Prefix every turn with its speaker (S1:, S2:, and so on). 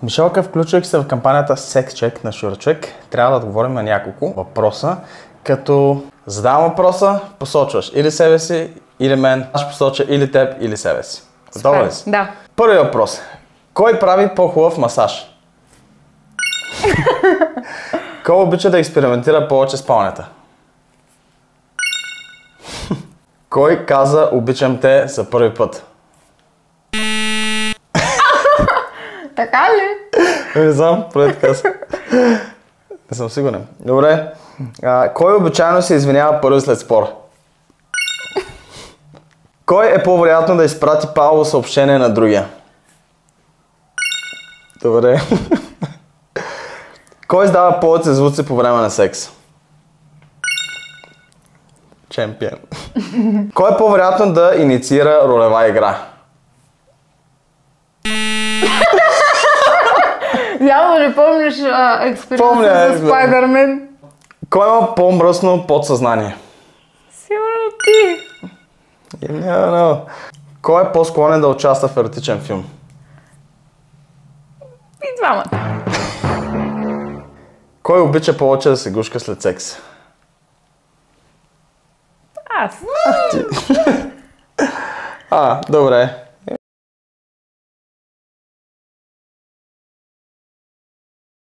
S1: Мишелка, включвайки се в кампанията Sex Check на Шурчек, трябва да отговорим на няколко въпроса, като задавам въпроса, посочваш или себе си, или мен, аз ще посоча или теб, или себе си. Готова ли си?
S2: Да.
S1: Първи въпрос. Кой прави по-хубав масаж? Кой обича да експериментира повече с палнята? Кой каза обичам те за първи път?
S2: Така ли?
S1: Не знам, преди така се. Не съм сигурен. Добре. Кой обичайно се извинява първи след спор? Кой е по-вероятно да изпрати палово съобщение на другия? Добре. Кой издава повече звуци по време на секс? Чемпион. Кой е по-вероятно да инициира ролева игра?
S2: Явно не помниш експеримента с Спайдермен.
S1: Кой има по-мръсно подсъзнание?
S2: Сигурно ти.
S1: Кой е по-склонен да участва в еротичен филм?
S2: И двамата.
S1: Кой обича повече да се гушка след секс?
S2: Аз.
S1: Добре.